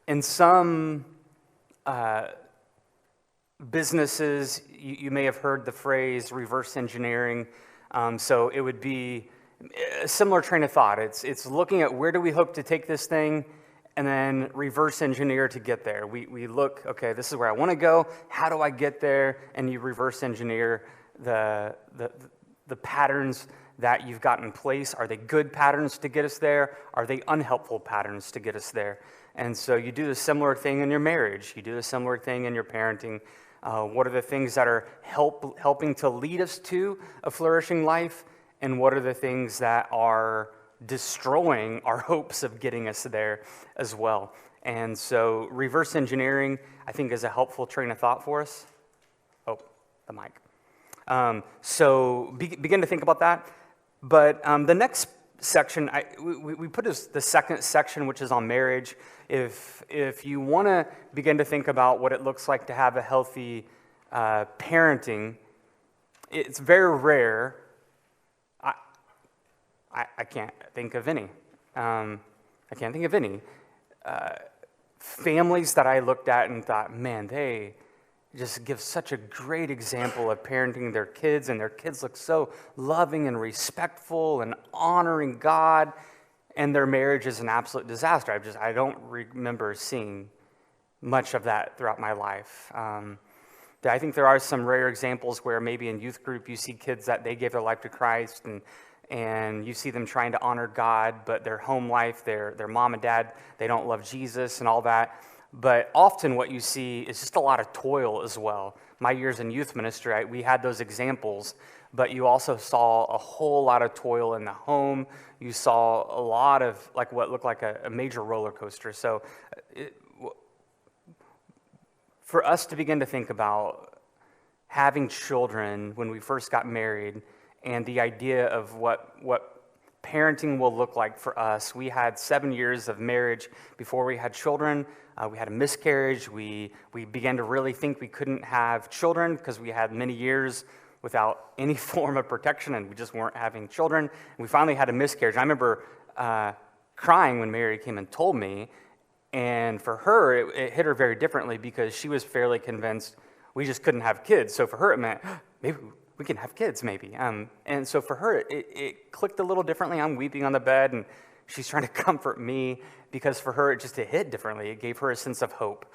In some businesses, you may have heard the phrase reverse engineering. So it would be a similar train of thought. It's looking at where do we hope to take this thing and then reverse engineer to get there. We look, okay, this is where I want to go. How do I get there? And you reverse engineer the patterns that you've got in place. Are they good patterns to get us there? Are they unhelpful patterns to get us there? And so you do a similar thing in your marriage. You do a similar thing in your parenting. What are the things that are helping to lead us to a flourishing life? And what are the things that are destroying our hopes of getting us there as well? And so reverse engineering, I think, is a helpful train of thought for us. Oh, the mic. So begin to think about that. But the next section, we put as the second section, which is on marriage. If you want to begin to think about what it looks like to have a healthy parenting, it's very rare. I can't think of any. Families that I looked at and thought, man, they just give such a great example of parenting their kids, and their kids look so loving and respectful and honoring God, and their marriage is an absolute disaster. I don't remember seeing much of that throughout my life. I think there are some rare examples where maybe in youth group you see kids that they gave their life to Christ, and you see them trying to honor God, but their home life, their mom and dad, they don't love Jesus and all that. But often what you see is just a lot of toil as well. My years in youth ministry, we had those examples, but you also saw a whole lot of toil in the home. You saw a lot of like what looked like a major roller coaster. So for us to begin to think about having children when we first got married and the idea of what parenting will look like for us, we had 7 years of marriage before we had children. We had a miscarriage. We began to really think we couldn't have children because we had many years without any form of protection, and we just weren't having children. And we finally had a miscarriage. I remember crying when Mary came and told me, and for her, it hit her very differently because she was fairly convinced we just couldn't have kids. So for her, it meant, maybe we can have kids, maybe. And so for her, it clicked a little differently. I'm weeping on the bed, and she's trying to comfort me because for her, it hit differently. It gave her a sense of hope.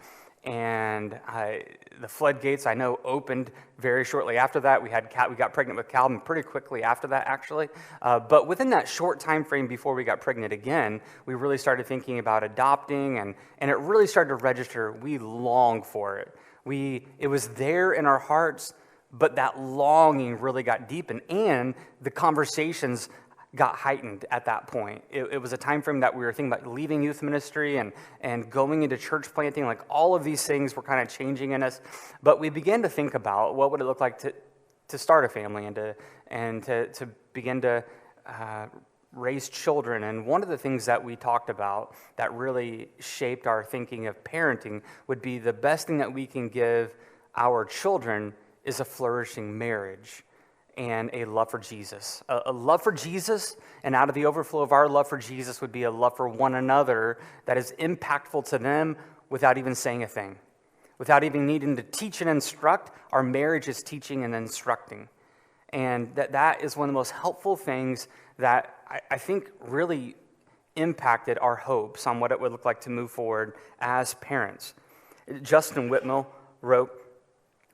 And the floodgates, I know, opened very shortly after that. We got pregnant with Calvin pretty quickly after that, actually. But within that short time frame before we got pregnant again, we really started thinking about adopting, and it really started to register. We longed for it. It was there in our hearts, but that longing really got deepened, and the conversations got heightened at that point. It was a time frame that we were thinking about leaving youth ministry and going into church planting. Like all of these things were kind of changing in us. But we began to think about what would it look like to start a family and to begin to raise children. And one of the things that we talked about that really shaped our thinking of parenting would be the best thing that we can give our children is a flourishing marriage and a love for Jesus. A love for Jesus, and out of the overflow of our love for Jesus would be a love for one another that is impactful to them without even saying a thing. Without even needing to teach and instruct, our marriage is teaching and instructing. And that is one of the most helpful things that I think really impacted our hopes on what it would look like to move forward as parents. Justin Whitmell wrote,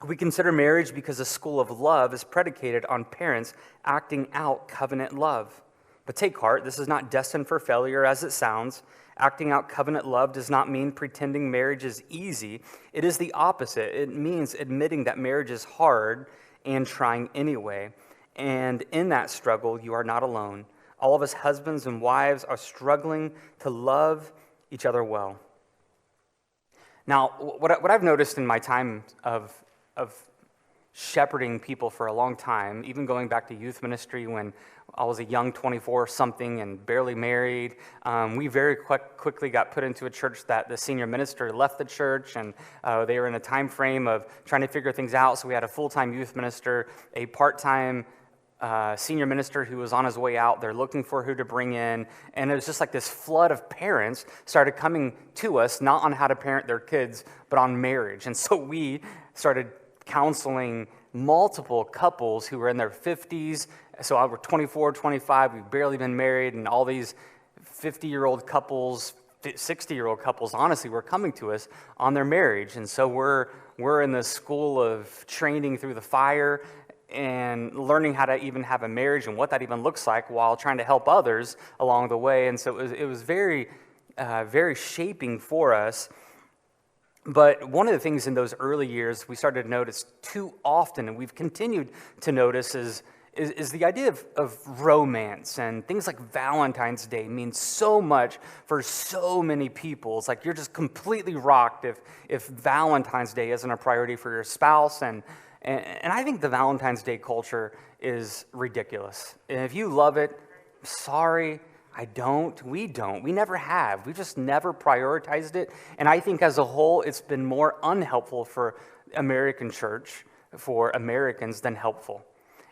"We consider marriage because a school of love is predicated on parents acting out covenant love. But take heart, this is not destined for failure as it sounds. Acting out covenant love does not mean pretending marriage is easy. It is the opposite. It means admitting that marriage is hard and trying anyway. And in that struggle, you are not alone. All of us husbands and wives are struggling to love each other well." Now, what I've noticed in my time of shepherding people for a long time, even going back to youth ministry when I was a young 24-something and barely married, we very quickly got put into a church that the senior minister left the church, and they were in a time frame of trying to figure things out. So we had a full-time youth minister, a part-time senior minister who was on his way out. They're looking for who to bring in. And it was just like this flood of parents started coming to us, not on how to parent their kids, but on marriage. And so we started counseling multiple couples who were in their 50s. So we're 24, 25, we've barely been married, and all these 50-year-old couples, 60-year-old couples, honestly, were coming to us on their marriage. And so we're in the school of training through the fire and learning how to even have a marriage and what that even looks like while trying to help others along the way. And so it was very, very shaping for us. But one of the things in those early years we started to notice too often, and we've continued to notice, is the idea of romance. And things like Valentine's Day mean so much for so many people. It's like you're just completely rocked if Valentine's Day isn't a priority for your spouse. And I think the Valentine's Day culture is ridiculous. And if you love it, sorry, I don't. We don't. We never have. We just never prioritized it. And I think as a whole, it's been more unhelpful for American church, for Americans, than helpful.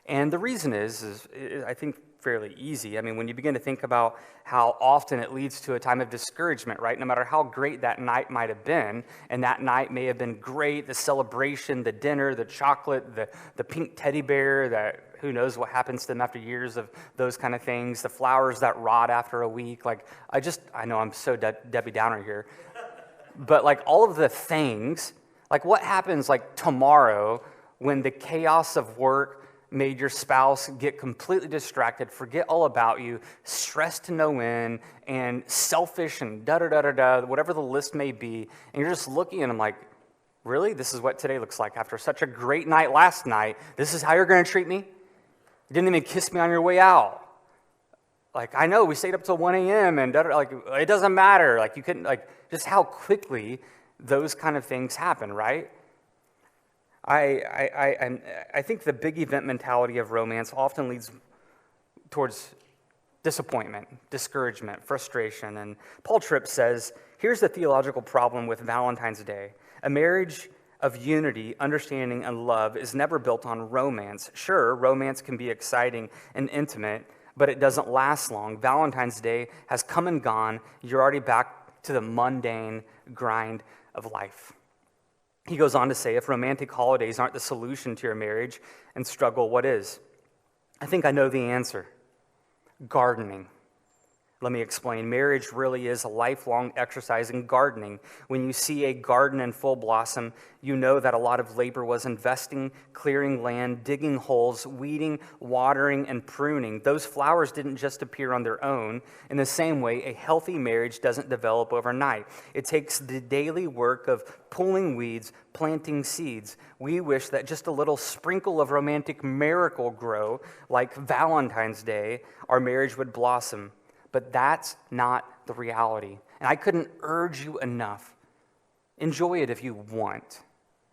And the reason is I think, fairly easy. I mean, when you begin to think about how often it leads to a time of discouragement, right? No matter how great that night might have been, and that night may have been great, the celebration, the dinner, the chocolate, the pink teddy bear, that who knows what happens to them after years of those kind of things, the flowers that rot after a week. Like, I know I'm so Debbie Downer here, but like all of the things, like what happens like tomorrow when the chaos of work made your spouse get completely distracted, forget all about you, stressed to no end, and selfish and da-da-da-da-da, whatever the list may be, and you're just looking at them like, really? This is what today looks like after such a great night last night? This is how you're going to treat me? You didn't even kiss me on your way out. Like, I know we stayed up till 1 a.m. and like it doesn't matter. Like, you couldn't, like, just how quickly those kind of things happen, right? I think the big event mentality of romance often leads towards disappointment, discouragement, frustration. And Paul Tripp says, here's the theological problem with Valentine's Day. A marriage of unity, understanding, and love is never built on romance. Sure, romance can be exciting and intimate, but it doesn't last long. Valentine's Day has come and gone. You're already back to the mundane grind of life. He goes on to say, if romantic holidays aren't the solution to your marriage and struggle, what is? I think I know the answer. Gardening. Let me explain. Marriage really is a lifelong exercise in gardening. When you see a garden in full blossom, you know that a lot of labor was investing, clearing land, digging holes, weeding, watering, and pruning. Those flowers didn't just appear on their own. In the same way, a healthy marriage doesn't develop overnight. It takes the daily work of pulling weeds, planting seeds. We wish that just a little sprinkle of romantic miracle grow, like Valentine's Day, our marriage would blossom. But that's not the reality. And I couldn't urge you enough. Enjoy it if you want.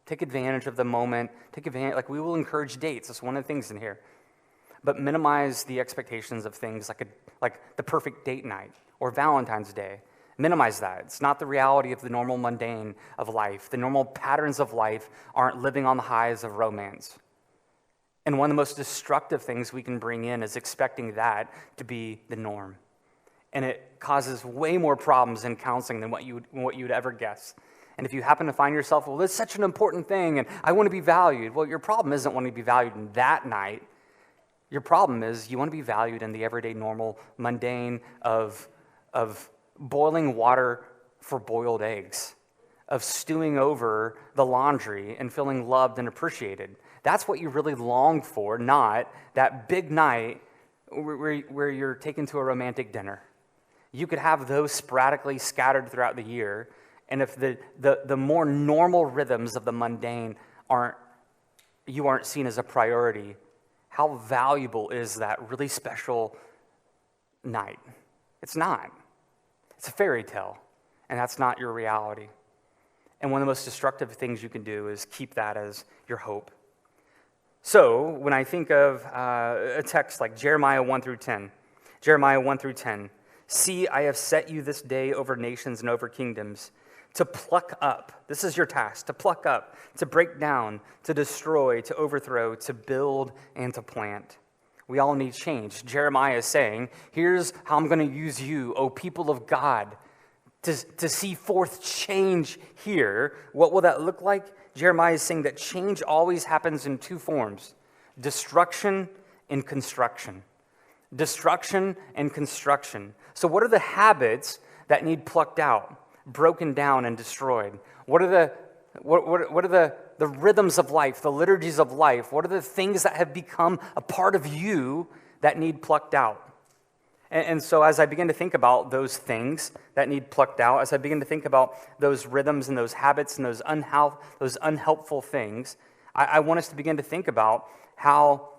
Take advantage of the moment. Take advantage, like we will encourage dates. That's one of the things in here. But minimize the expectations of things like the perfect date night or Valentine's Day. Minimize that. It's not the reality of the normal mundane of life. The normal patterns of life aren't living on the highs of romance. And one of the most destructive things we can bring in is expecting that to be the norm. And it causes way more problems in counseling than what you'd ever guess. And if you happen to find yourself, well, that's such an important thing, and I want to be valued. Well, your problem isn't wanting to be valued in that night. Your problem is you want to be valued in the everyday, normal, mundane of boiling water for boiled eggs, of stewing over the laundry and feeling loved and appreciated. That's what you really long for, not that big night where you're taken to a romantic dinner. You could have those sporadically scattered throughout the year, and if the more normal rhythms of the mundane aren't seen as a priority, how valuable is that really special night? It's not. It's a fairy tale, and that's not your reality. And one of the most destructive things you can do is keep that as your hope. So when I think of a text like Jeremiah 1 through 10, see, I have set you this day over nations and over kingdoms, to pluck up. This is your task, to pluck up, to break down, to destroy, to overthrow, to build, and to plant. We all need change. Jeremiah is saying, here's how I'm going to use you, O people of God, to see forth change here. What will that look like? Jeremiah is saying that change always happens in two forms: destruction and construction. Destruction and construction. So what are the habits that need plucked out, broken down, and destroyed? What are the rhythms of life, the liturgies of life? What are the things that have become a part of you that need plucked out? And so as I begin to think about those things that need plucked out, as I begin to think about those rhythms and those habits and those unhelpful things, I want us to begin to think about how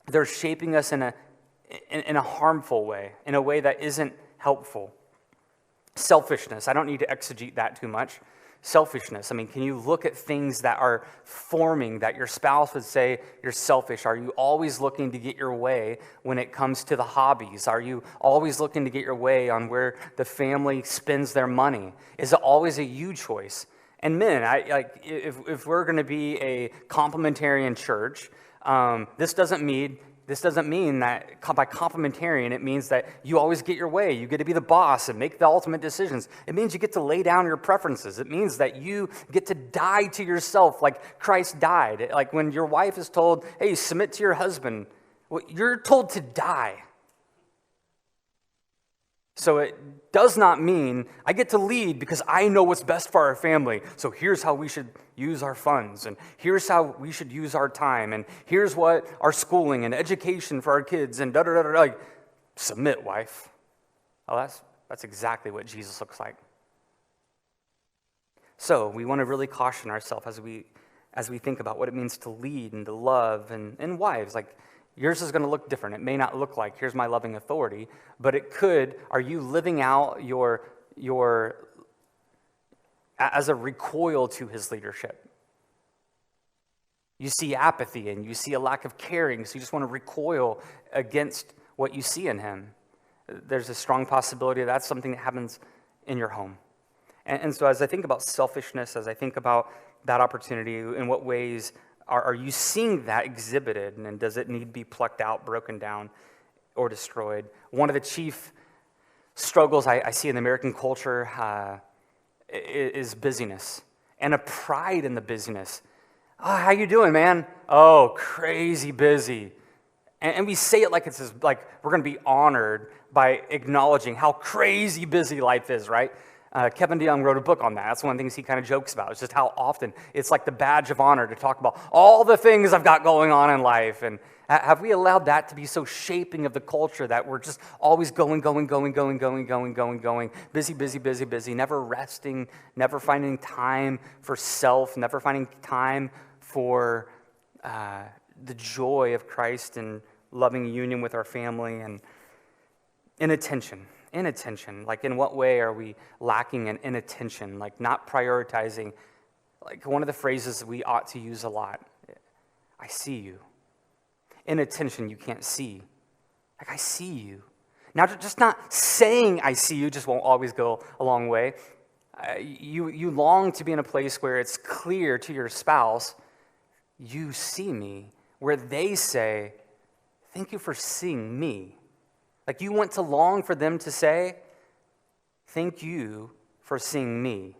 they're shaping us in a harmful way, in a way that isn't helpful. Selfishness, I don't need to exegete that too much. Selfishness, I mean, can you look at things that are forming that your spouse would say you're selfish? Are you always looking to get your way when it comes to the hobbies? Are you always looking to get your way on where the family spends their money? Is it always a you choice? And men, if we're going to be a complementarian church, this doesn't mean that by complementarian, it means that you always get your way. You get to be the boss and make the ultimate decisions. It means you get to lay down your preferences. It means that you get to die to yourself like Christ died. Like when your wife is told, hey, submit to your husband, well, you're told to die. So it does not mean I get to lead because I know what's best for our family. So here's how we should use our funds, and here's how we should use our time, and here's what our schooling and education for our kids, and da-da-da-da. Like, submit, wife. Oh, that's exactly what Jesus looks like. So we want to really caution ourselves as we think about what it means to lead and to love, and wives, like, yours is going to look different. It may not look like, here's my loving authority, but it could, are you living out your as a recoil to his leadership? You see apathy and you see a lack of caring, so you just want to recoil against what you see in him. There's a strong possibility that's something that happens in your home. And so as I think about selfishness, as I think about that opportunity, in what ways are you seeing that exhibited, and does it need to be plucked out, broken down, or destroyed? One of the chief struggles I see in the American culture is busyness, and a pride in the busyness. Oh, how you doing, man? Oh, crazy busy. And we say it like it's like we're going to be honored by acknowledging how crazy busy life is, right? Kevin DeYoung wrote a book on that. That's one of the things he kind of jokes about. It's just how often it's like the badge of honor to talk about all the things I've got going on in life. And have we allowed that to be so shaping of the culture that we're just always going, busy, never resting, never finding time for self, never finding time for the joy of Christ and loving union with our family, and inattention. Like, in what way are we lacking in inattention? Like, not prioritizing. Like, one of the phrases we ought to use a lot, I see you. Inattention, you can't see. Like, I see you. Now, just not saying I see you just won't always go a long way. You long to be in a place where it's clear to your spouse, you see me, where they say, thank you for seeing me. Like, you want to long for them to say, thank you for seeing me.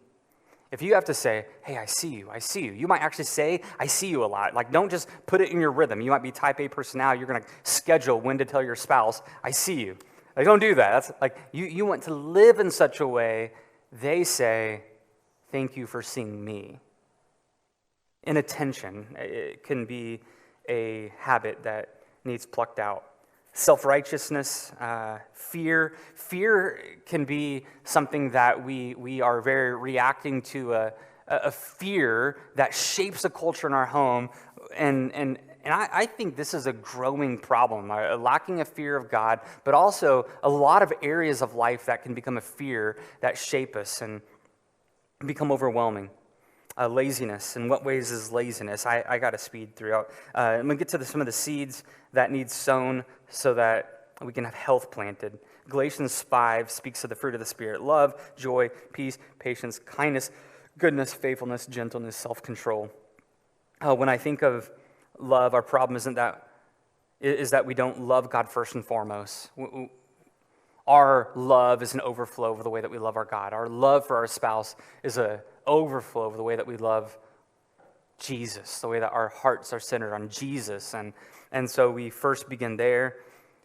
If you have to say, hey, I see you. You might actually say, I see you a lot. Like, don't just put it in your rhythm. You might be type A personality. You're going to schedule when to tell your spouse, I see you. Like, don't do that. That's like, you want to live in such a way, they say, thank you for seeing me. Inattention, it can be a habit that needs plucked out. Self-righteousness, fear. Fear can be something that we are very reacting to a fear that shapes a culture in our home. And I think this is a growing problem, lacking a fear of God, but also a lot of areas of life that can become a fear that shape us and become overwhelming. Laziness. In what ways is laziness? I got to speed throughout. I'm going to get to some of the seeds that need sown so that we can have health planted. Galatians 5 speaks of the fruit of the Spirit: love, joy, peace, patience, kindness, goodness, faithfulness, gentleness, self-control. When I think of love, our problem isn't that is that we don't love God first and foremost. Our love is an overflow of the way that we love our God. Our love for our spouse is an overflow of the way that we love Jesus, the way that our hearts are centered on Jesus. And so we first begin there.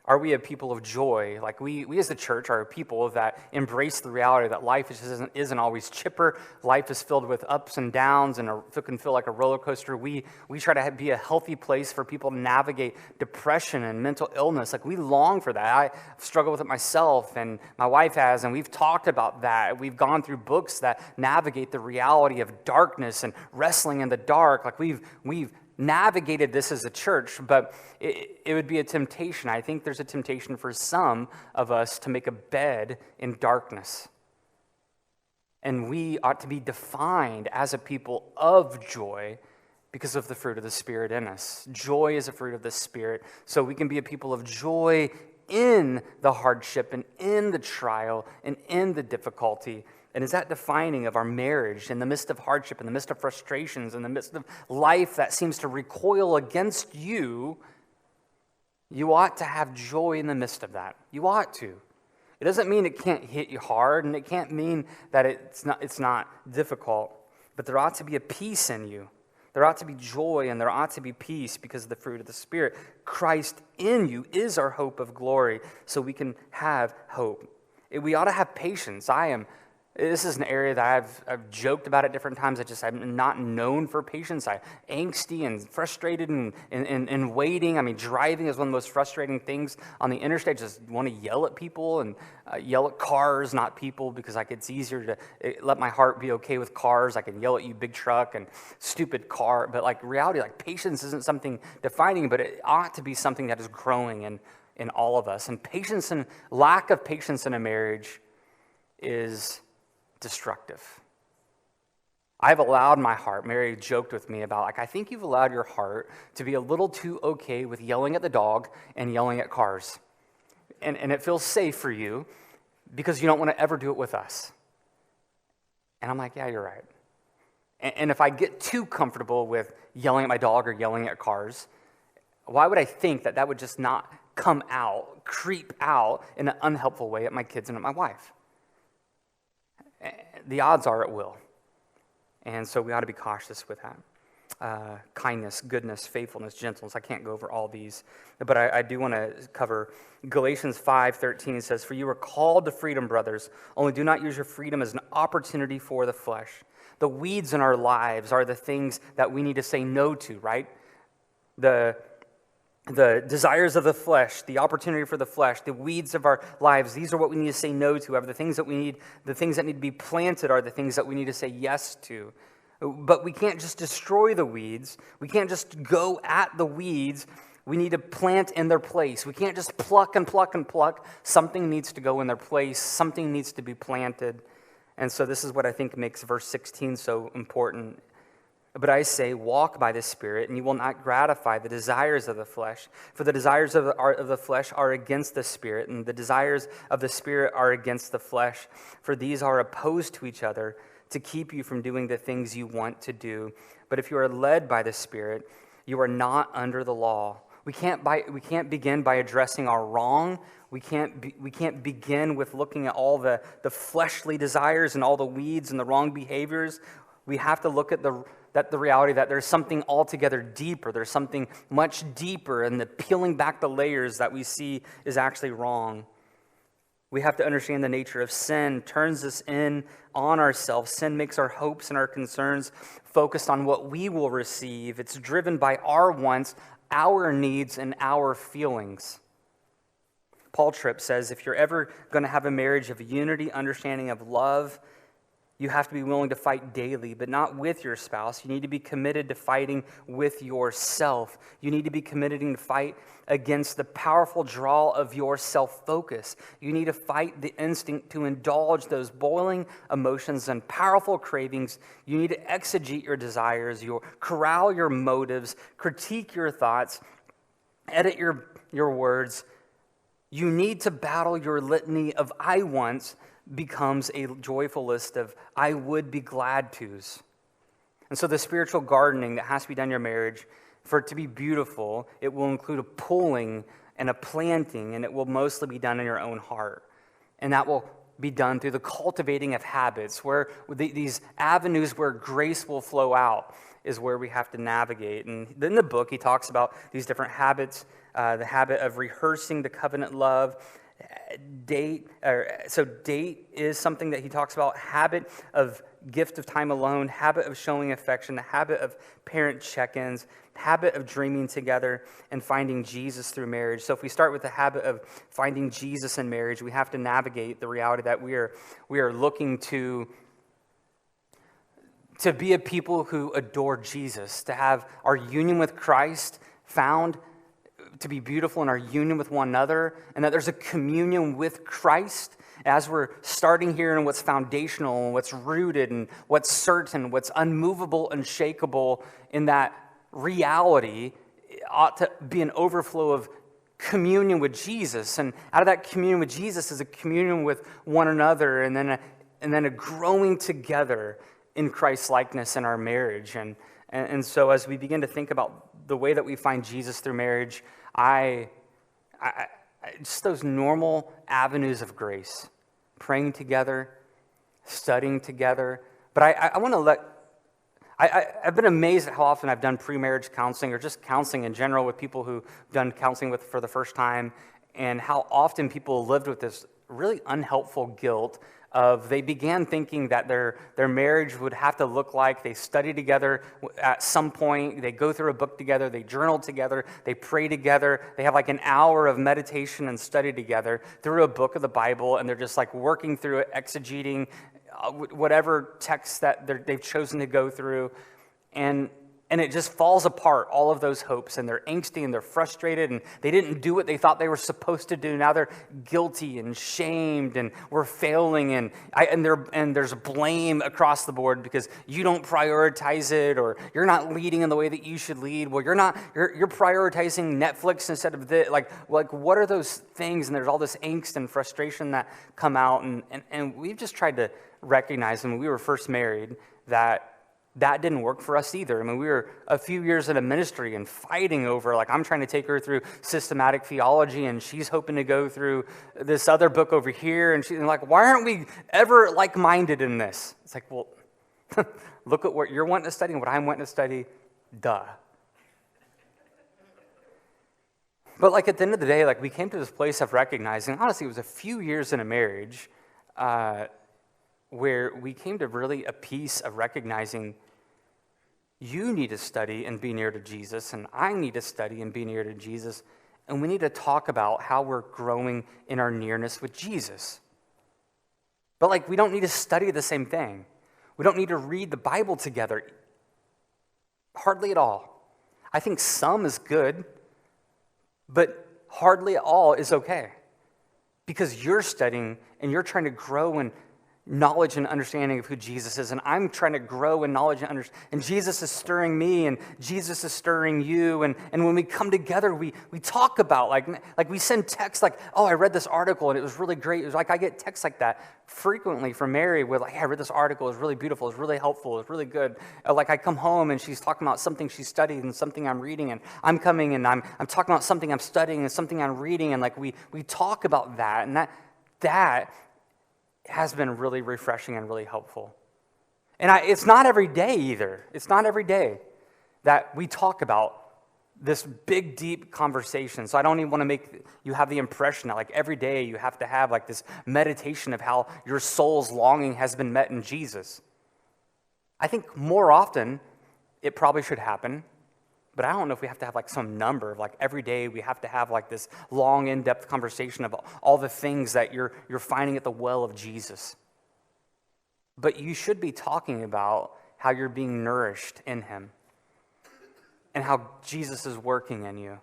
Are we a people of joy? Like we as the church are a people that embrace the reality that life isn't always chipper. Life is filled with ups and downs, and it can feel like a roller coaster. We try to be a healthy place for people to navigate depression and mental illness. Like we long for that. I struggle with it myself, and my wife has, and we've talked about that. We've gone through books that navigate the reality of darkness and wrestling in the dark. Like we've navigated this as a church, but it would be a temptation. I think there's a temptation for some of us to make a bed in darkness. And we ought to be defined as a people of joy because of the fruit of the Spirit in us. Joy is a fruit of the Spirit, so we can be a people of joy in the hardship and in the trial and in the difficulty. And is that defining of our marriage in the midst of hardship, in the midst of frustrations, in the midst of life that seems to recoil against you? You ought to have joy in the midst of that. You ought to. It doesn't mean it can't hit you hard, and it can't mean that it's not difficult. But there ought to be a peace in you. There ought to be joy, and there ought to be peace because of the fruit of the Spirit. Christ in you is our hope of glory, so we can have hope. We ought to have patience. This is an area that I've joked about at different times. I'm not known for patience. I'm angsty and frustrated and waiting. I mean, driving is one of the most frustrating things on the interstate. I just want to yell at people and yell at cars, not people, because it's easier to let my heart be okay with cars. I can yell at you, big truck and stupid car. But reality, patience isn't something defining, but it ought to be something that is growing in all of us. And patience and lack of patience in a marriage is destructive. I've allowed my heart, Mary joked with me about, I think you've allowed your heart to be a little too okay with yelling at the dog and yelling at cars. And it feels safe for you because you don't want to ever do it with us. And I'm like, yeah, you're right. And if I get too comfortable with yelling at my dog or yelling at cars, why would I think that would just not come out, creep out in an unhelpful way at my kids and at my wife? The odds are it will. And so we ought to be cautious with that. Kindness, goodness, faithfulness, gentleness. I can't go over all these, but I do want to cover Galatians 5:13 says, "For you are called to freedom, brothers, only do not use your freedom as an opportunity for the flesh." The weeds in our lives are the things that we need to say no to, right? The desires of the flesh, the opportunity for the flesh, the weeds of our lives, these are what we need to say no to. The things that need to be planted are the things that we need to say yes to. But we can't just destroy the weeds. We can't just go at the weeds. We need to plant in their place. We can't just pluck and pluck and pluck. Something needs to go in their place. Something needs to be planted. And so this is what I think makes verse 16 so important. But I say, walk by the Spirit, and you will not gratify the desires of the flesh. For the desires of the flesh are against the Spirit, and the desires of the Spirit are against the flesh. For these are opposed to each other to keep you from doing the things you want to do. But if you are led by the Spirit, you are not under the law. We can't begin by addressing our wrong. We can't begin with looking at all the fleshly desires and all the weeds and the wrong behaviors. We have to look at the reality that there's something altogether deeper. There's something much deeper, and the peeling back the layers that we see is actually wrong. We have to understand the nature of sin turns us in on ourselves. Sin makes our hopes and our concerns focused on what we will receive. It's driven by our wants, our needs, and our feelings. Paul Tripp says, if you're ever going to have a marriage of unity, understanding of love, you have to be willing to fight daily, but not with your spouse. You need to be committed to fighting with yourself. You need to be committed to fight against the powerful draw of your self-focus. You need to fight the instinct to indulge those boiling emotions and powerful cravings. You need to exegete your desires, corral your motives, critique your thoughts, edit your words. You need to battle your litany of I wants becomes a joyful list of I would be glad to's. And so the spiritual gardening that has to be done in your marriage For it to be beautiful, it will include a pulling and a planting, and it will mostly be done in your own heart. And that will be done through the cultivating of habits, where these avenues where grace will flow out is where we have to navigate. And in the book, he talks about these different habits, the habit of rehearsing the covenant love. Date is something that he talks about. Habit of gift of time alone, habit of showing affection, the habit of parent check-ins, habit of dreaming together, and finding Jesus through marriage. So if we start with the habit of finding Jesus in marriage, we have to navigate the reality that we are looking to be a people who adore Jesus, to have our union with Christ found to be beautiful in our union with one another, and that there's a communion with Christ as we're starting here in what's foundational and what's rooted and what's certain, what's unmovable, unshakable. In that reality ought to be an overflow of communion with Jesus, and out of that communion with Jesus is a communion with one another, and then a growing together in Christ's likeness in our marriage. And so as we begin to think about the way that we find Jesus through marriage, just those normal avenues of grace, praying together, studying together. But I want to I've been amazed at how often I've done pre-marriage counseling or just counseling in general with people who've done counseling with for the first time, and how often people lived with this really unhelpful guilt of they began thinking that their marriage would have to look like they study together at some point, they go through a book together, they journal together, they pray together, they have like an hour of meditation and study together through a book of the Bible, and they're just like working through it, exegeting whatever text that they've chosen to go through, and it just falls apart, all of those hopes, and they're angsty and they're frustrated, and they didn't do what they thought they were supposed to do. Now they're guilty and shamed, and we're failing, and there's blame across the board because you don't prioritize it, or you're not leading in the way that you should lead. Well, you're prioritizing Netflix instead of this. Like what are those things? And there's all this angst and frustration that come out, and we've just tried to recognize when we were first married that didn't work for us either. I mean, we were a few years in a ministry and fighting over, like, I'm trying to take her through systematic theology, and she's hoping to go through this other book over here, and she's like, why aren't we ever like-minded in this? It's like, well, look at what you're wanting to study and what I'm wanting to study. Duh. But like at the end of the day, like we came to this place of recognizing, honestly, it was a few years in a marriage where we came to really a piece of recognizing you need to study and be near to Jesus, and I need to study and be near to Jesus, and we need to talk about how we're growing in our nearness with Jesus. But like we don't need to study the same thing. We don't need to read the Bible together. Hardly at all. I think some is good, but hardly at all is okay. Because you're studying and you're trying to grow in knowledge and understanding of who Jesus is, and I'm trying to grow in knowledge and understanding, and Jesus is stirring me, and Jesus is stirring you, and when we come together, we talk about, like we send texts like, oh, I read this article, and it was really great. It was like I get texts like that frequently from Mary with like, hey, I read this article, it was really beautiful, it was really helpful, it was really good. Like I come home, and she's talking about something she studied and something I'm reading, and I'm coming, and I'm talking about something I'm studying and something I'm reading, and like we talk about that, and that has been really refreshing and really helpful. And it's not every day either. It's not every day that we talk about this big, deep conversation. So I don't even want to make you have the impression that like every day you have to have like this meditation of how your soul's longing has been met in Jesus. I think more often it probably should happen, but I don't know if we have to have like some number of like every day we have to have like this long, in-depth conversation about all the things that you're finding at the well of Jesus. But you should be talking about how you're being nourished in him and how Jesus is working in you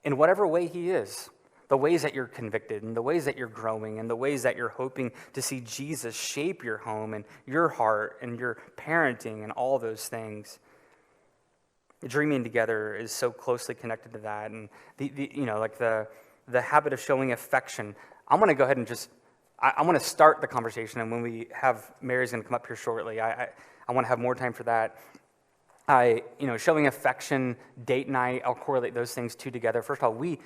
in whatever way he is. The ways that you're convicted and the ways that you're growing and the ways that you're hoping to see Jesus shape your home and your heart and your parenting and all those things. Dreaming together is so closely connected to that, and the habit of showing affection. I'm going to go ahead and I want to start the conversation, and when we have Mary's going to come up here shortly. I want to have more time for that. Showing affection, date night, I'll correlate those things two together. First of all, we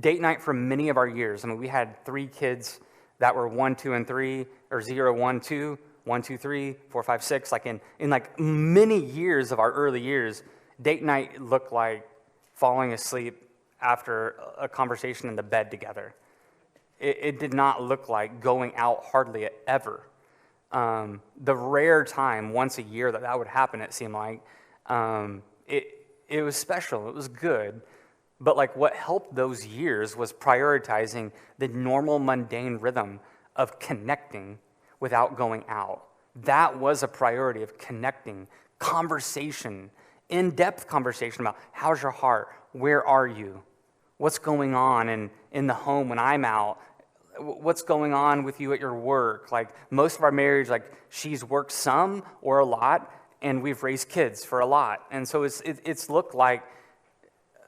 date night for many of our years. I mean, we had 3 kids that were 1, 2, and 3, or 0, 1, 2, 1, 2, 3, 4, 5, 6. Like in like many years of our early years, date night looked like falling asleep after a conversation in the bed together. It did not look like going out hardly ever. The rare time, once a year, that would happen, it seemed like, it was special, it was good. But like what helped those years was prioritizing the normal mundane rhythm of connecting without going out. That was a priority of connecting, conversation, in-depth conversation about how's your heart, where are you, what's going on in the home when I'm out, what's going on with you at your work. Like most of our marriage, like she's worked some or a lot, and we've raised kids for a lot. And so it's looked like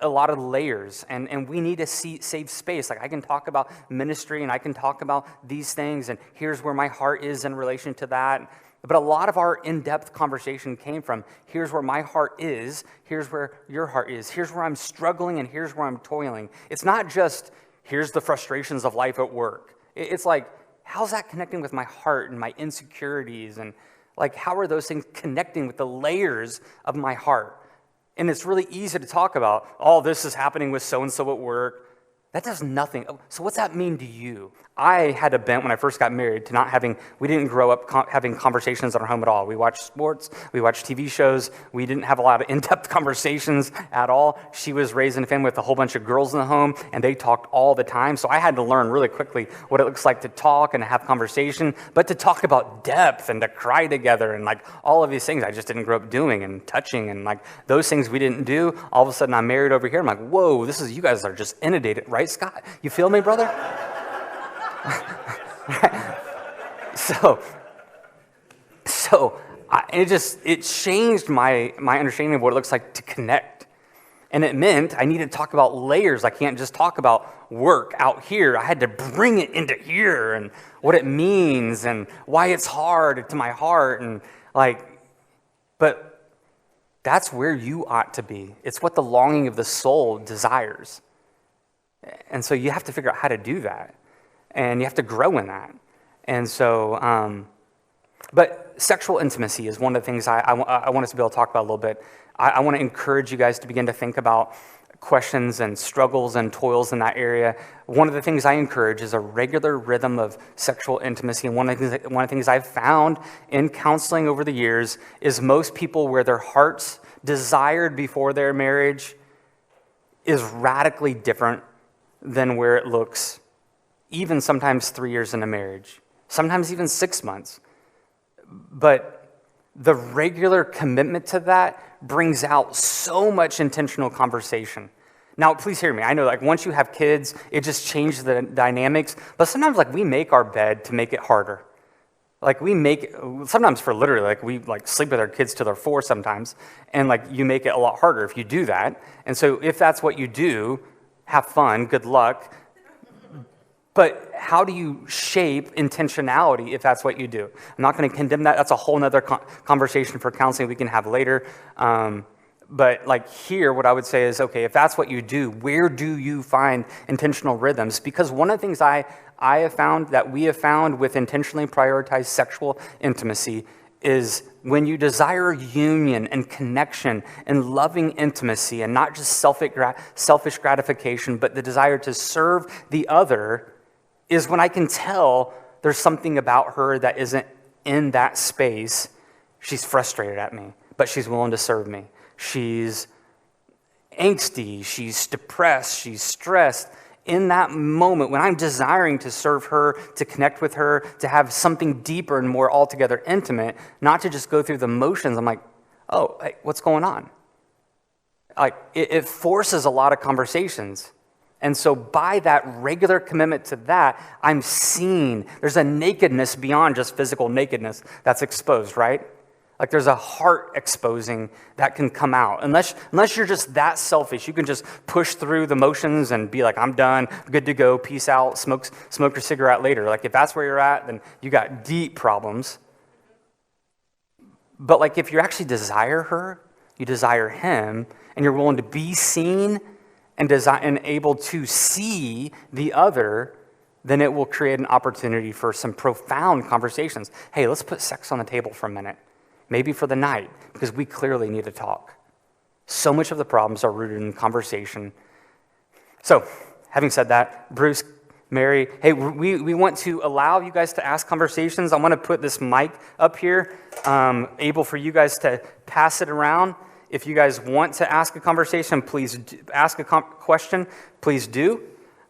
a lot of layers, and we need to save space. Like I can talk about ministry, and I can talk about these things, and here's where my heart is in relation to that. But a lot of our in-depth conversation came from, here's where my heart is, here's where your heart is, here's where I'm struggling, and here's where I'm toiling. It's not just, here's the frustrations of life at work. It's like, how's that connecting with my heart and my insecurities? And like, how are those things connecting with the layers of my heart? And it's really easy to talk about, oh, this is happening with so-and-so at work. That does nothing. So what's that mean to you? I had a bent when I first got married to we didn't grow up having conversations in our home at all. We watched sports, we watched TV shows, we didn't have a lot of in-depth conversations at all. She was raised in a family with a whole bunch of girls in the home, and they talked all the time. So I had to learn really quickly what it looks like to talk and to have conversation, but to talk about depth and to cry together and like all of these things I just didn't grow up doing and touching and like those things we didn't do. All of a sudden I'm married over here. I'm like, whoa, you guys are just inundated, right, Scott? You feel me, brother? It changed my understanding of what it looks like to connect. And it meant I needed to talk about layers. I can't just talk about work out here. I had to bring it into here and what it means and why it's hard to my heart. And but that's where you ought to be. It's what the longing of the soul desires. And so you have to figure out how to do that. And you have to grow in that. And so, but sexual intimacy is one of the things I want us to be able to talk about a little bit. I want to encourage you guys to begin to think about questions and struggles and toils in that area. One of the things I encourage is a regular rhythm of sexual intimacy. And one of the things I've found in counseling over the years is most people where their hearts desired before their marriage is radically different than where it looks even sometimes 3 years into marriage, sometimes even 6 months. But the regular commitment to that brings out so much intentional conversation. Now, please hear me. I know like once you have kids, it just changes the dynamics. But sometimes like we make our bed to make it harder. Like sometimes for literally, like we like sleep with our kids till they're 4 sometimes. And like you make it a lot harder if you do that. And so if that's what you do, have fun, good luck. But how do you shape intentionality if that's what you do? I'm not going to condemn that. That's a whole nother conversation for counseling we can have later. But like here, what I would say is, okay, if that's what you do, where do you find intentional rhythms? Because one of the things I have found, that we have found with intentionally prioritized sexual intimacy, is when you desire union and connection and loving intimacy and not just selfish gratification, but the desire to serve the other, is when I can tell there's something about her that isn't in that space. She's frustrated at me, but she's willing to serve me. She's angsty, she's depressed, she's stressed. In that moment, when I'm desiring to serve her, to connect with her, to have something deeper and more altogether intimate, not to just go through the motions, I'm like, oh, hey, what's going on? Like it forces a lot of conversations. And so by that regular commitment to that, I'm seen. There's a nakedness beyond just physical nakedness that's exposed, right? Like there's a heart exposing that can come out. Unless you're just that selfish, you can just push through the motions and be like, I'm done, good to go, peace out, smoke your cigarette later. Like if that's where you're at, then you got deep problems. But like if you actually desire her, you desire him, and you're willing to be seen and able to see the other, then it will create an opportunity for some profound conversations. Hey, let's put sex on the table for a minute, maybe for the night, because we clearly need to talk. So much of the problems are rooted in conversation. So, having said that, Bruce, Mary, hey, we want to allow you guys to ask conversations. I want to put this mic up here, able for you guys to pass it around. If you guys want to ask a conversation, please ask a question, please do.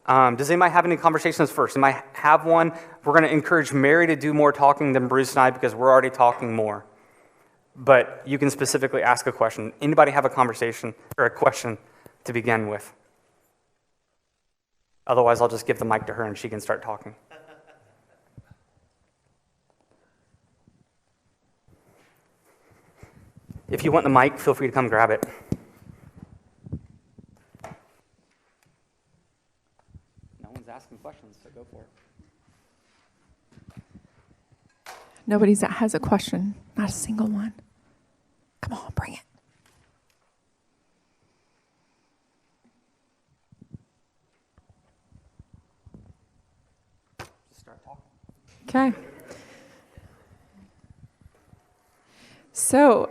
Does anybody have any conversations first? Anybody have one? We're going to encourage Mary to do more talking than Bruce and I because we're already talking more. But you can specifically ask a question. Anybody have a conversation or a question to begin with? Otherwise, I'll just give the mic to her and she can start talking. If you want the mic, feel free to come grab it. No one's asking questions, so go for it. Nobody has a question. Not a single one. Come on, bring it. Just start talking. Okay. So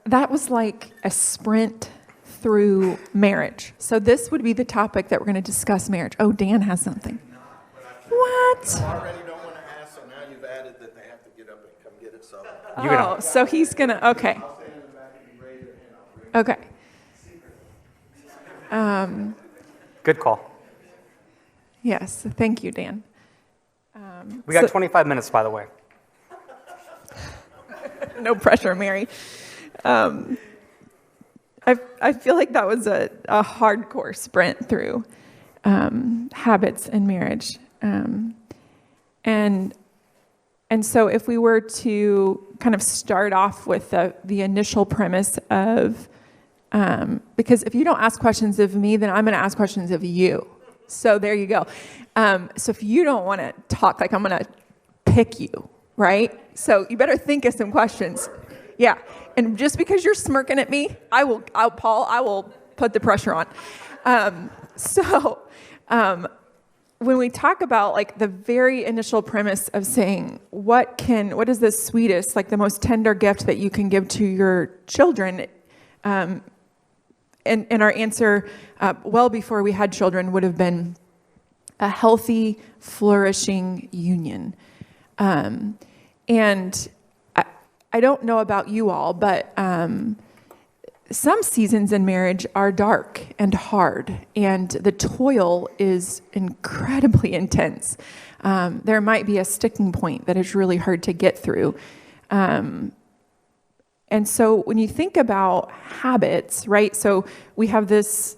that was like a sprint through marriage. So this would be the topic that we're going to discuss marriage. Oh, Dan has something. What? I already don't want to ask, so now you've added that they have to get up and come get it, so. Oh, so he's going to, okay. I'll stand in the back and you raise your hand, I'll bring it. Okay. Good call. Yes, thank you, Dan. We got 25 minutes, by the way. No pressure, Mary. I feel like that was a hardcore sprint through habits in marriage. And so if we were to kind of start off with the initial premise of, because if you don't ask questions of me, then I'm going to ask questions of you. So there you go. So if you don't want to talk, like I'm going to pick you, right? So you better think of some questions. Yeah. And just because you're smirking at me, Paul, I will put the pressure on. When we talk about like the very initial premise of saying, what is the sweetest, like the most tender gift that you can give to your children? And our answer, well before we had children, would have been a healthy, flourishing union. And I don't know about you all, but some seasons in marriage are dark and hard, and the toil is incredibly intense. There might be a sticking point that is really hard to get through. And so when you think about habits, right? So we have this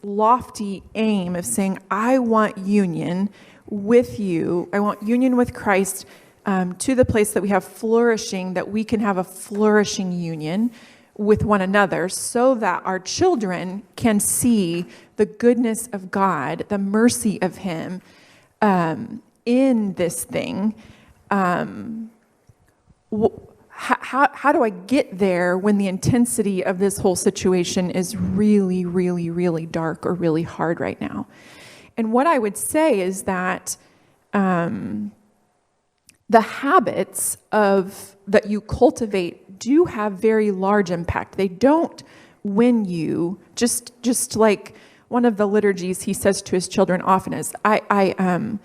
lofty aim of saying, I want union with you. I want union with Christ to the place that we have flourishing, that we can have a flourishing union with one another so that our children can see the goodness of God, the mercy of Him in this thing. How do I get there when the intensity of this whole situation is really, really, really dark or really hard right now? And what I would say is that the habits that you cultivate do have very large impact. They don't win you, just like one of the liturgies he says to his children often is, I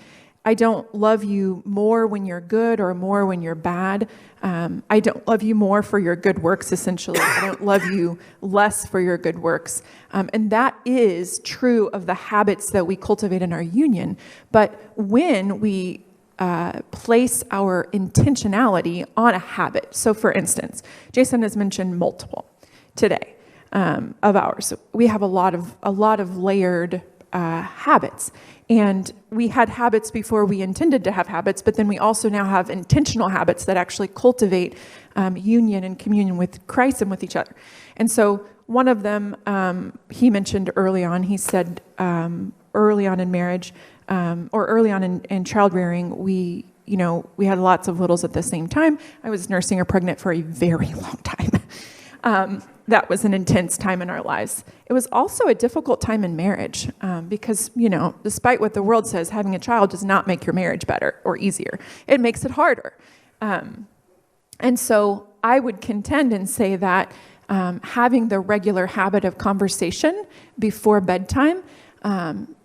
don't love you more when you're good or more when you're bad. I don't love you more for your good works, essentially. I don't love you less for your good works. And that is true of the habits that we cultivate in our union. But when we place our intentionality on a habit. So for instance, Jason has mentioned multiple today of ours. We have a lot of layered habits. And we had habits before we intended to have habits, but then we also now have intentional habits that actually cultivate union and communion with Christ and with each other. And so one of them, he mentioned early on, he said early on in marriage, or early on in child rearing, we we had lots of littles at the same time. I was nursing her pregnant for a very long time. That was an intense time in our lives. It was also a difficult time in marriage because, despite what the world says, having a child does not make your marriage better or easier. It makes it harder. And so I would contend and say that having the regular habit of conversation before bedtime,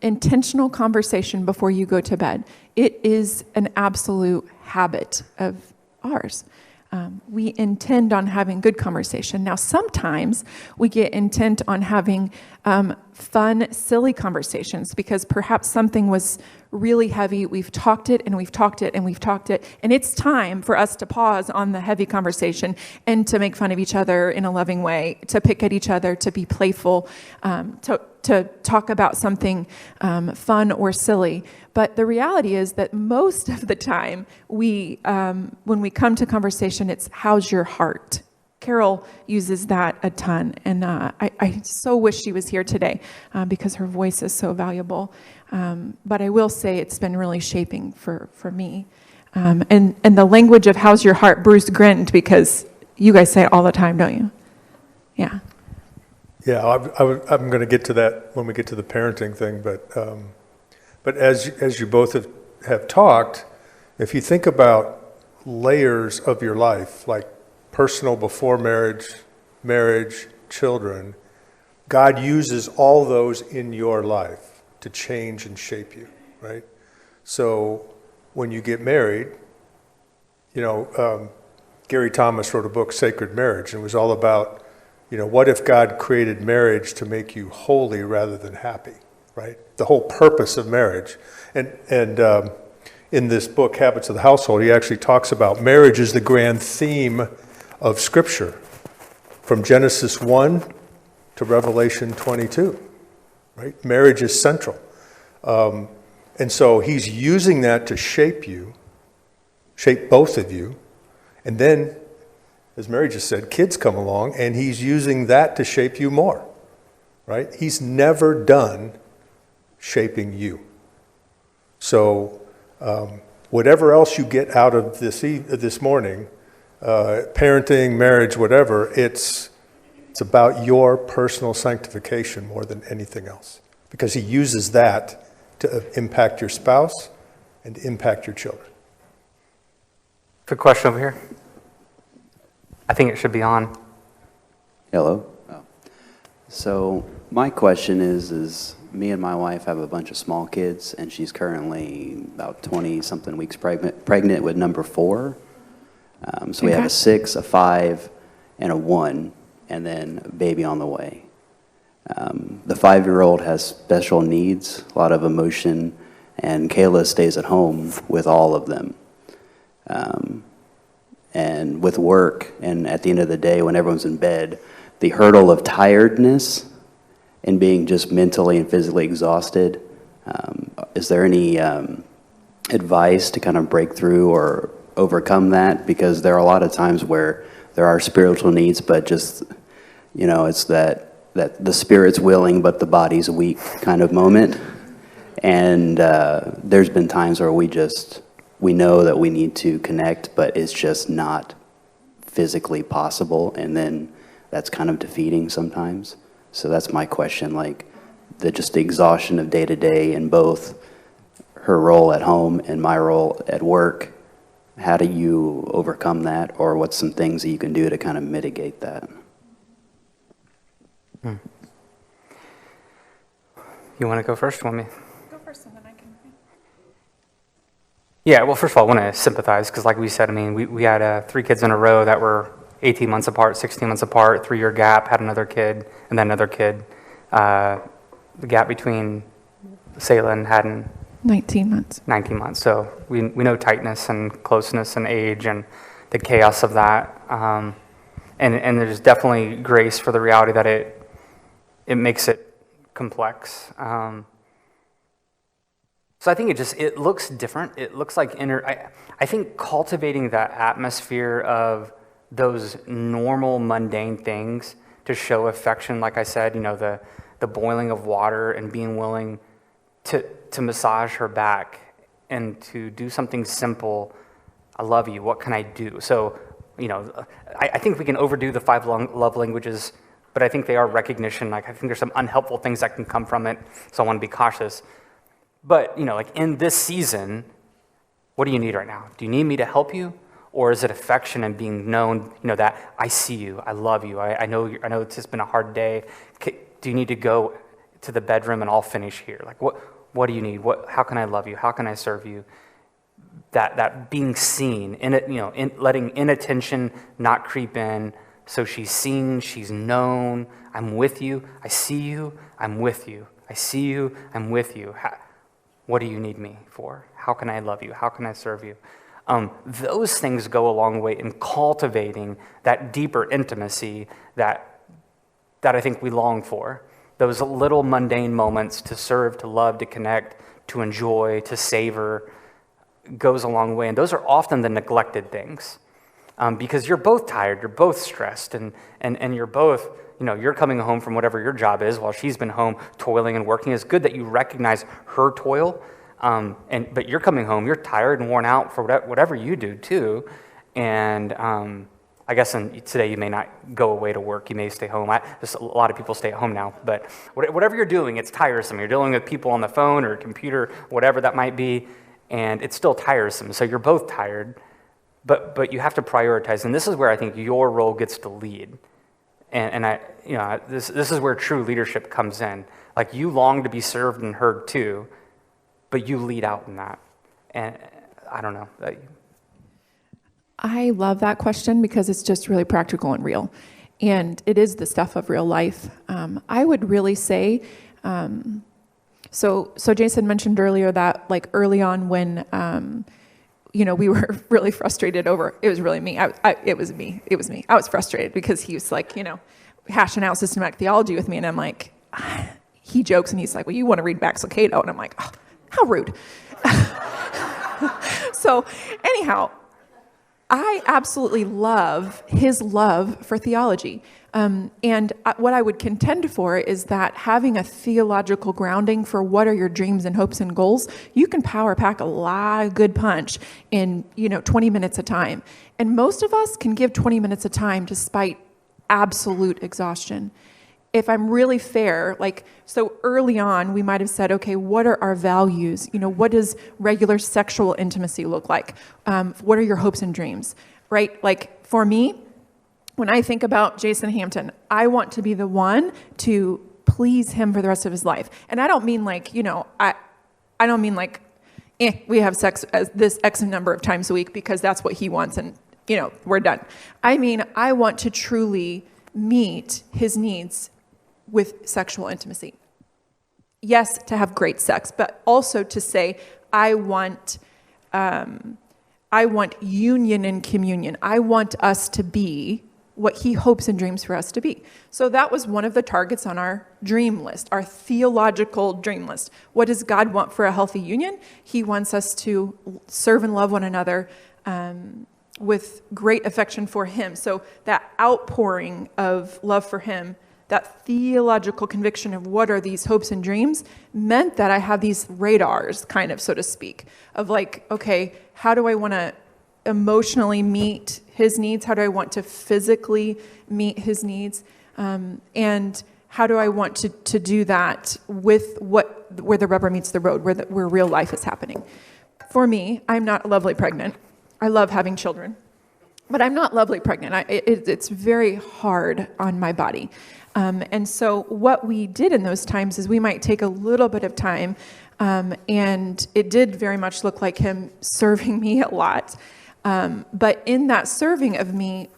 intentional conversation before you go to bed, it is an absolute habit of ours. We intend on having good conversation. Now, sometimes we get intent on having fun, silly conversations because perhaps something was really heavy. We've talked it and we've talked it and we've talked it. And it's time for us to pause on the heavy conversation and to make fun of each other in a loving way, to pick at each other, to be playful, to talk about something fun or silly. But the reality is that most of the time, when we come to conversation, it's how's your heart? Carol uses that a ton, and I so wish she was here today because her voice is so valuable. But I will say it's been really shaping for me. And the language of how's your heart, Bruce grinned because you guys say it all the time, don't you? Yeah. Yeah, I'm going to get to that when we get to the parenting thing, but as you both have talked, if you think about layers of your life, like personal before marriage, children, God uses all those in your life to change and shape you, right? So when you get married, Gary Thomas wrote a book, Sacred Marriage, and it was all about, what if God created marriage to make you holy rather than happy, right? The whole purpose of marriage. And in this book, Habits of the Household, he actually talks about marriage is the grand theme of Scripture, from Genesis 1 to Revelation 22, right? Marriage is central. And so he's using that to shape you, shape both of you, and then, as Mary just said, kids come along, and he's using that to shape you more, right? He's never done shaping you. So whatever else you get out of this morning, parenting, marriage, whatever, it's about your personal sanctification more than anything else, because he uses that to impact your spouse and to impact your children. Good question over here. I think it should be on. Hello. Oh. So my question is me and my wife have a bunch of small kids, and she's currently about 20-something weeks pregnant with number 4. So we have a 6, a 5, and a 1, and then a baby on the way. The 5-year-old has special needs, a lot of emotion, and Kayla stays at home with all of them. And with work, and at the end of the day, when everyone's in bed, the hurdle of tiredness and being just mentally and physically exhausted, is there any advice to kind of break through or overcome that? Because there are a lot of times where there are spiritual needs, but just, it's that the spirit's willing, but the body's weak kind of moment. And there's been times where we know that we need to connect, but it's just not physically possible, and then that's kind of defeating sometimes. So that's my question, like the exhaustion of day to day in both her role at home and my role at work. How do you overcome that, or what's some things that you can do to kind of mitigate that? You want to go first? Want me? Go first and then I can. Yeah, well, first of all, I want to sympathize because, like we said, we had 3 kids in a row that were 18 months apart, 16 months apart, 3-year gap, had another kid, and then another kid. The gap between Selah and Haddon, 19 months. 19 months. So we know tightness and closeness and age and the chaos of that. And there's definitely grace for the reality that it makes it complex. So I think it looks different. It looks like I think cultivating that atmosphere of those normal, mundane things to show affection, like I said, the boiling of water and being willing to massage her back and to do something simple. I love you. What can I do? So, I think we can overdo the five love languages, but I think they are recognition. Like, I think there's some unhelpful things that can come from it, so I want to be cautious. But, like in this season, what do you need right now? Do you need me to help you? Or is it affection and being known, that I see you, I love you, I know it's just been a hard day. Do you need to go to the bedroom and I'll finish here? Like, what do you need? How can I love you? How can I serve you? That being seen, letting inattention not creep in. So she's seen, she's known, I'm with you, I see you, I'm with you. I see you, I'm with you. What do you need me for? How can I love you? How can I serve you? Those things go a long way in cultivating that deeper intimacy that I think we long for. Those little mundane moments to serve, to love, to connect, to enjoy, to savor goes a long way. And those are often the neglected things because you're both tired, you're both stressed, and you're both, you're coming home from whatever your job is while she's been home toiling and working. It's good that you recognize her toil. But you're coming home, you're tired and worn out for whatever you do too. And I guess today you may not go away to work, you may stay home. Just a lot of people stay at home now, but whatever you're doing, it's tiresome. You're dealing with people on the phone or computer, whatever that might be, and it's still tiresome. So you're both tired, but you have to prioritize. And this is where I think your role gets to lead. And this is where true leadership comes in. Like, you long to be served and heard too, but you lead out in that. And I don't know. I love that question because it's just really practical and real. And it is the stuff of real life. I would really say, so Jason mentioned earlier that like early on when, we were really frustrated over, it was really me. It was me. I was frustrated because he was like, hashing out systematic theology with me. And I'm like, he jokes and he's like, well, you want to read Max Lucado? And I'm like, oh, how rude. So anyhow, I absolutely love his love for theology. And what I would contend for is that having a theological grounding for what are your dreams and hopes and goals, you can power pack a lot of good punch in 20 minutes of time. And most of us can give 20 minutes of time despite absolute exhaustion. If I'm really fair, so early on, we might have said, okay, what are our values? What does regular sexual intimacy look like? What are your hopes and dreams, right? Like, for me, when I think about Jason Hampton, I want to be the one to please him for the rest of his life. And I don't mean I don't mean we have sex as this X number of times a week because that's what he wants and, we're done. I mean, I want to truly meet his needs with sexual intimacy. Yes, to have great sex, but also to say, I want union and communion. I want us to be what he hopes and dreams for us to be. So that was one of the targets on our dream list, our theological dream list. What does God want for a healthy union? He wants us to serve and love one another with great affection for him. So that outpouring of love for him, that theological conviction of what are these hopes and dreams, meant that I have these radars, kind of, so to speak, of okay, how do I want to emotionally meet his needs? How do I want to physically meet his needs? And how do I want to do that with where the rubber meets the road, where real life is happening? For me, I'm not lovely pregnant. I love having children, but I'm not lovely pregnant. It's very hard on my body. And so what we did in those times is we might take a little bit of time, and it did very much look like him serving me a lot. But in that serving of me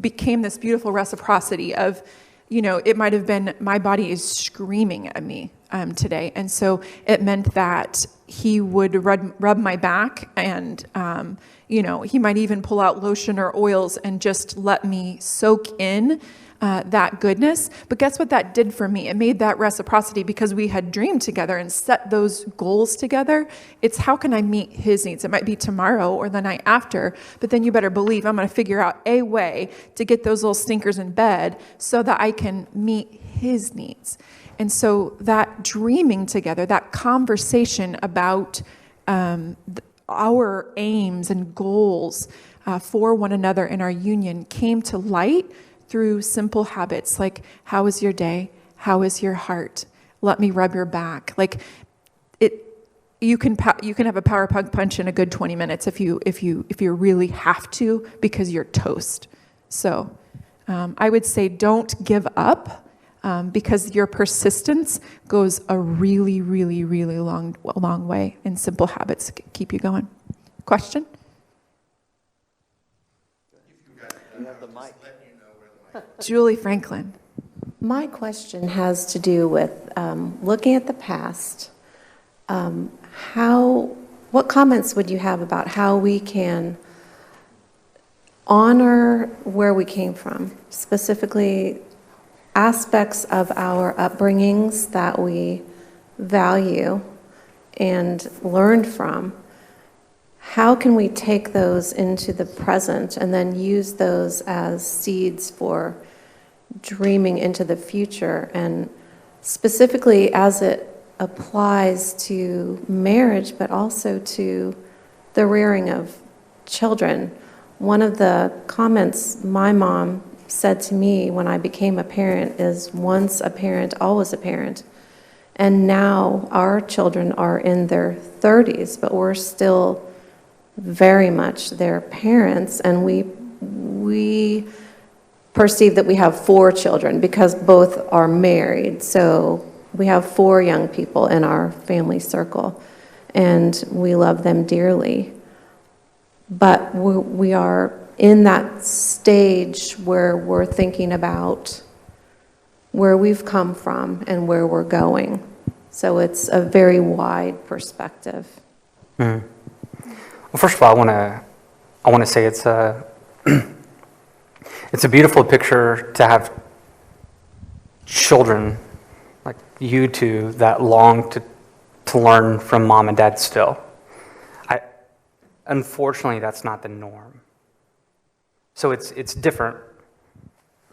became this beautiful reciprocity of, it might have been my body is screaming at me today. And so it meant that he would rub my back and, he might even pull out lotion or oils and just let me soak in that goodness. But guess what that did for me? It made that reciprocity because we had dreamed together and set those goals together. It's how can I meet his needs? It might be tomorrow or the night after, but then you better believe I'm going to figure out a way to get those little stinkers in bed so that I can meet his needs. And so that dreaming together, that conversation about our aims and goals for one another in our union came to light through simple habits like, how is your day? How is your heart? Let me rub your back. Like it, you can have a power punch in a good 20 minutes if you really have to, because you're toast. So I would say don't give up, because your persistence goes a really, really, really long way, and simple habits keep you going. Question? Julie Franklin. My question has to do with looking at the past. What comments would you have about how we can honor where we came from, specifically aspects of our upbringings that we value and learned from? How can we take those into the present and then use those as seeds for dreaming into the future, and specifically as it applies to marriage, but also to the rearing of children? One of the comments my mom said to me when I became a parent is, once a parent, always a parent. And now our children are in their 30s, but we're still very much their parents, and we perceive that we have 4 children because both are married. So we have 4 young people in our family circle, and we love them dearly. But we are in that stage where we're thinking about where we've come from and where we're going. So it's a very wide perspective. Mm. Well, first of all, I want to say it's a it's a beautiful picture to have children like you two that long to learn from mom and dad still. Unfortunately, that's not the norm. So it's different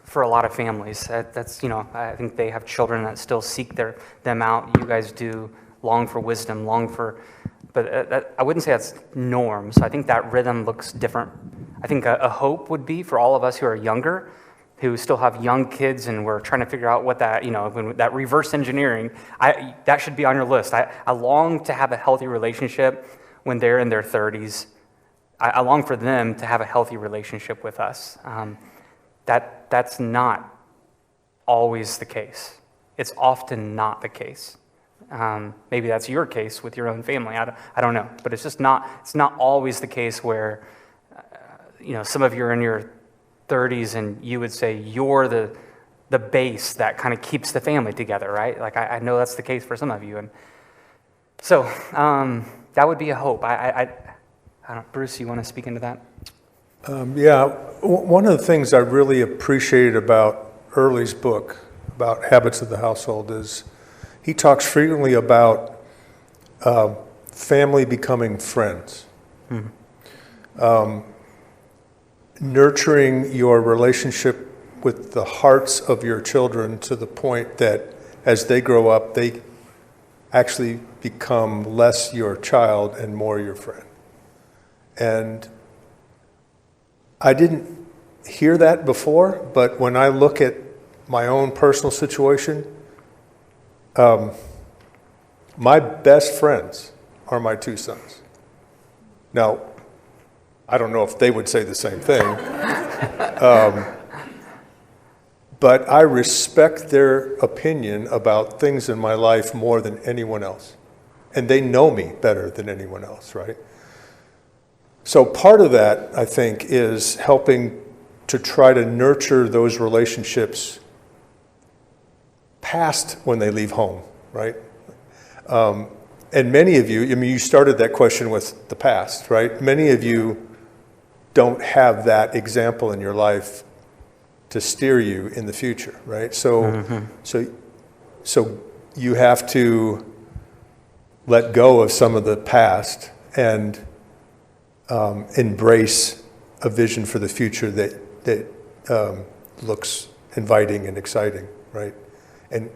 for a lot of families. That's, I think they have children that still seek them out. You guys do long for wisdom, but I wouldn't say that's norm. So I think that rhythm looks different. I think a hope would be for all of us who are younger, who still have young kids, and we're trying to figure out what that, when that reverse engineering, that should be on your list. I long to have a healthy relationship when they're in their 30s. I long for them to have a healthy relationship with us. That's not always the case. It's often not the case. Maybe that's your case with your own family. I don't know, but it's not always the case where, some of you are in your 30s and you would say you're the base that kind of keeps the family together, right? Like I know that's the case for some of you, and so that would be a hope. I don't, Bruce, you want to speak into that? One of the things I really appreciated about Early's book about habits of the household is he talks frequently about family becoming friends. Nurturing your relationship with the hearts of your children to the point that as they grow up, they actually become less your child and more your friend. And I didn't hear that before, but when I look at my own personal situation, my best friends are my 2 sons. Now, I don't know if they would say the same thing, but I respect their opinion about things in my life more than anyone else. And they know me better than anyone else, right? So part of that, I think, is helping to try to nurture those relationships past when they leave home, right? And many of you, you started that question with the past, right? Many of you don't have that example in your life to steer you in the future, right? So you have to let go of some of the past and embrace a vision for the future that looks inviting and exciting, right? And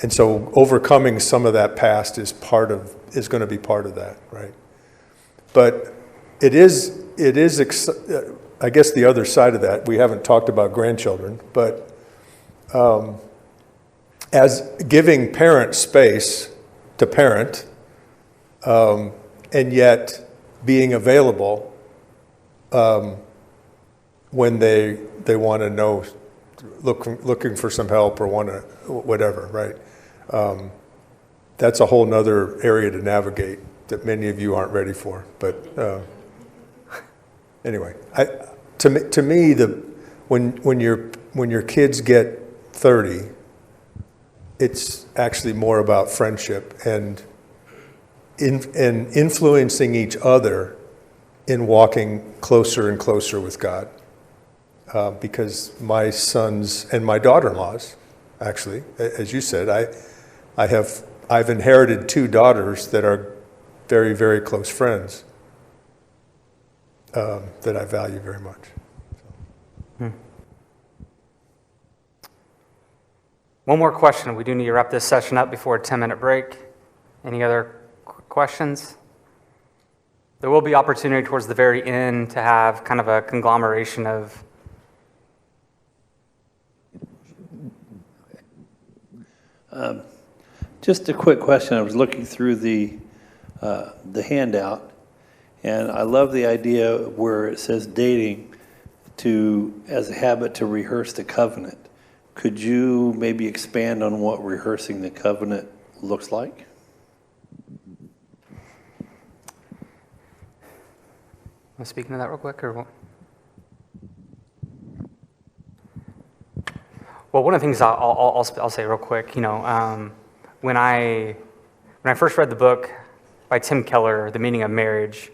so overcoming some of that past is part of is going to be part of that, right? But it is, I guess the other side of that, we haven't talked about grandchildren, but as giving parents space to parent, and yet being available when they want to know, looking for some help or want to, whatever, right? That's a whole nother area to navigate that many of you aren't ready for. But anyway, to me, when your kids get 30, it's actually more about friendship and influencing each other in walking closer and closer with God. Because my sons and my daughter-in-laws, actually, as you said, I've inherited 2 daughters that are very, very close friends that I value very much. One more question. We do need to wrap this session up before a 10-minute break. Any other questions? There will be opportunity towards the very end to have kind of a conglomeration of just a quick question. I was looking through the handout, and I love the idea where it says dating as a habit to rehearse the covenant. Could you maybe expand on what rehearsing the covenant looks like? Am I speaking to that real quick, or what? Well, one of the things I'll say real quick, when I first read the book by Tim Keller, The Meaning of Marriage,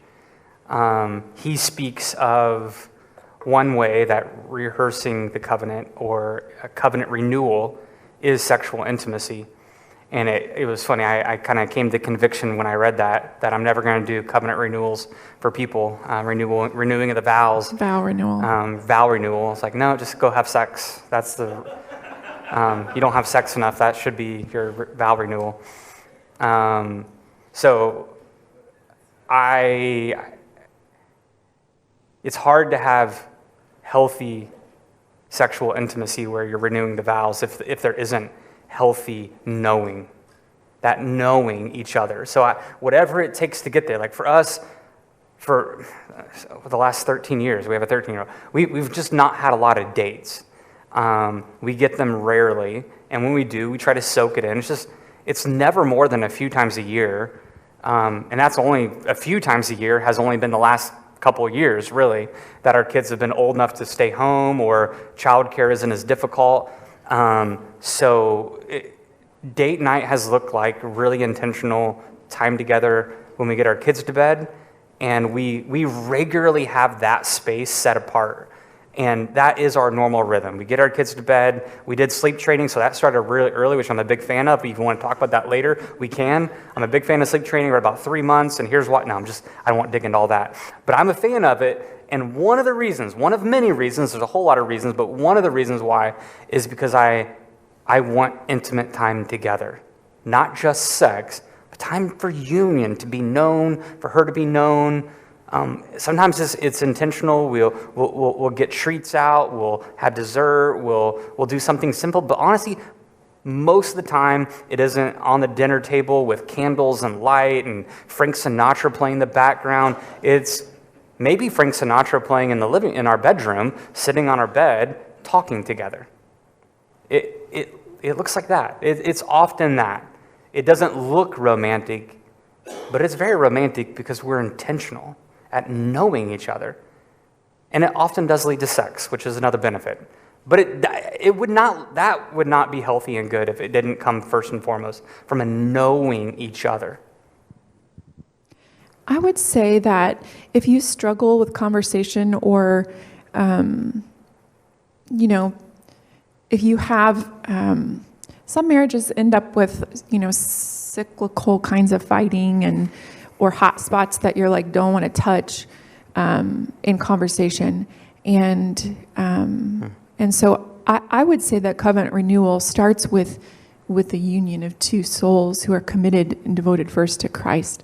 he speaks of one way that rehearsing the covenant or a covenant renewal is sexual intimacy. And it was funny, I kind of came to conviction when I read that I'm never going to do covenant renewals for people, renewing of the vows. Vow renewal. Vow renewal. It's like, no, just go have sex. That's the, you don't have sex enough. That should be your vow renewal. So it's hard to have healthy sexual intimacy where you're renewing the vows if there isn't healthy knowing each other. So whatever it takes to get there, like for us, for the last 13 years, we have a 13-year-old, we've just not had a lot of dates. We get them rarely, and when we do, we try to soak it in. It's never more than a few times a year, and that's only a few times a year, has only been the last couple of years, really, that our kids have been old enough to stay home or childcare isn't as difficult. Date night has looked like really intentional time together when we get our kids to bed, and we regularly have that space set apart. And that is our normal rhythm. We get our kids to bed. We did sleep training, so that started really early, which I'm a big fan of. If you want to talk about that later, we can. I'm a big fan of sleep training. We're about 3 months, and here's what. No, I won't dig into all that. But I'm a fan of it, and one of many reasons, there's a whole lot of reasons, but one of the reasons why is because I want intimate time together. Not just sex, but time for union, to be known, for her to be known. Sometimes it's intentional. We'll get treats out. We'll have dessert. We'll do something simple. But honestly, most of the time, it isn't on the dinner table with candles and light and Frank Sinatra playing in the background. It's maybe Frank Sinatra playing in our bedroom, sitting on our bed, talking together. It looks like that. It's often that. It doesn't look romantic, but it's very romantic because we're intentional at knowing each other. And it often does lead to sex, which is another benefit. But that would not be healthy and good if it didn't come first and foremost from a knowing each other. I would say that if you struggle with conversation or, if you have, some marriages end up with, cyclical kinds of fighting or hot spots that you're like, don't want to touch in conversation. And so I would say that covenant renewal starts with with the union of two souls who are committed and devoted first to Christ.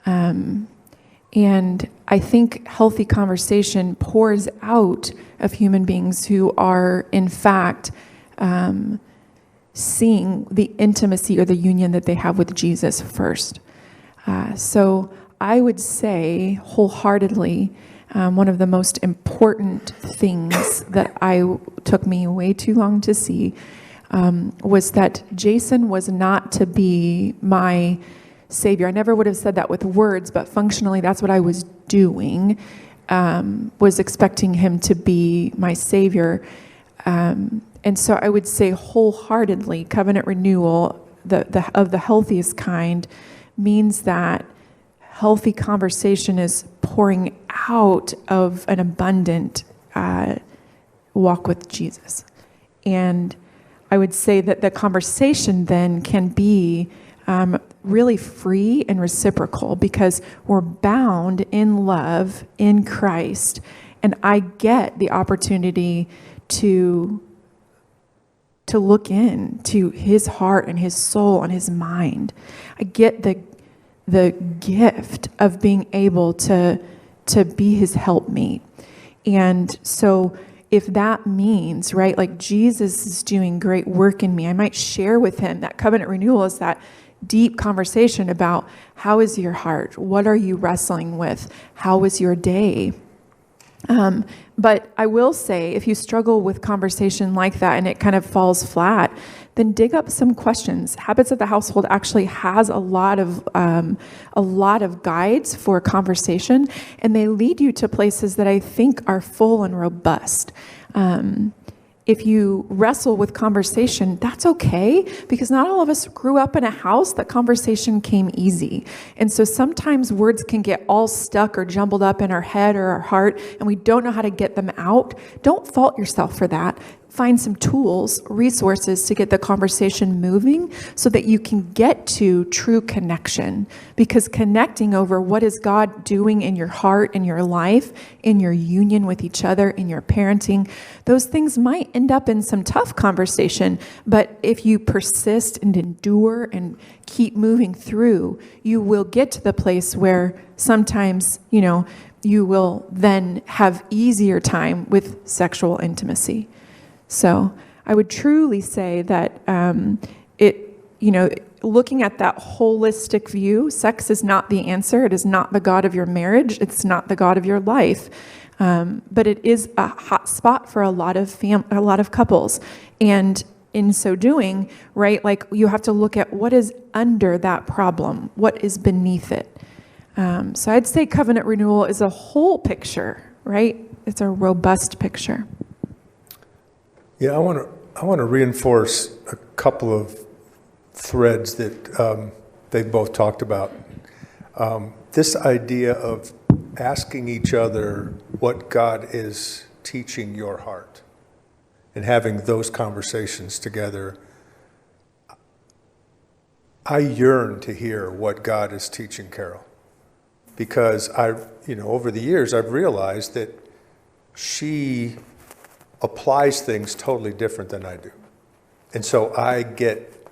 And I think healthy conversation pours out of human beings who are, in fact, seeing the intimacy or the union that they have with Jesus first. So I would say wholeheartedly, one of the most important things that took me way too long to see was that Jason was not to be my Savior. I never would have said that with words, but functionally that's what I was doing, was expecting him to be my Savior. And so I would say wholeheartedly, covenant renewal of the healthiest kind means that healthy conversation is pouring out of an abundant walk with Jesus. And I would say that the conversation then can be really free and reciprocal because we're bound in love in Christ. And I get the opportunity to look into his heart and his soul and his mind. I get the gift of being able to be his helpmate. And so if that means, right, like Jesus is doing great work in me, I might share with him that covenant renewal is that deep conversation about how is your heart? What are you wrestling with? How was your day? But I will say, if you struggle with conversation like that and it kind of falls flat, then dig up some questions. Habits of the Household actually has a lot of guides for conversation, and they lead you to places that I think are full and robust. If you wrestle with conversation, that's okay, because not all of us grew up in a house that conversation came easy. And so sometimes words can get all stuck or jumbled up in our head or our heart, and we don't know how to get them out. Don't fault yourself for that. Find some tools, resources to get the conversation moving so that you can get to true connection. Because connecting over what is God doing in your heart, in your life, in your union with each other, in your parenting, those things might end up in some tough conversation. But if you persist and endure and keep moving through, you will get to the place where sometimes, you will then have easier time with sexual intimacy. So I would truly say that looking at that holistic view, sex is not the answer. It is not the God of your marriage. It's not the God of your life. But it is a hot spot for a lot of couples. And in so doing, right, like you have to look at what is under that problem, what is beneath it. So I'd say covenant renewal is a whole picture, right? It's a robust picture. Yeah, I want to reinforce a couple of threads that they both talked about. This idea of asking each other what God is teaching your heart and having those conversations together. I yearn to hear what God is teaching Carol, because over the years I've realized that she applies things totally different than I do. And so I get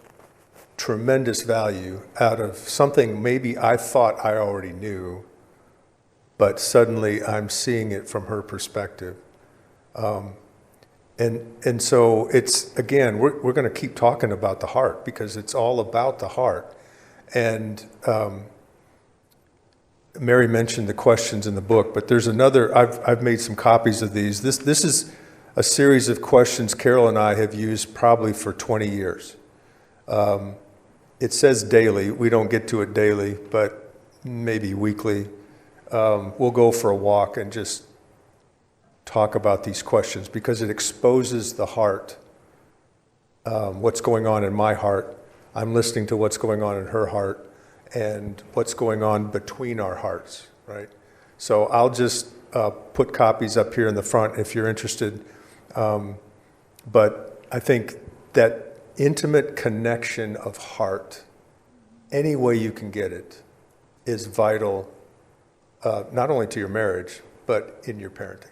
tremendous value out of something maybe I thought I already knew, but suddenly I'm seeing it from her perspective. And so it's, again, we're going to keep talking about the heart because it's all about the heart. And Mary mentioned the questions in the book, but there's another, I've made some copies of these. This is a series of questions Carol and I have used probably for 20 years. It says daily. We don't get to it daily, but maybe weekly. We'll go for a walk and just talk about these questions because it exposes the heart, what's going on in my heart. I'm listening to what's going on in her heart and what's going on between our hearts, right? So I'll just put copies up here in the front if you're interested. But I think that intimate connection of heart, any way you can get it, is vital, not only to your marriage, but in your parenting.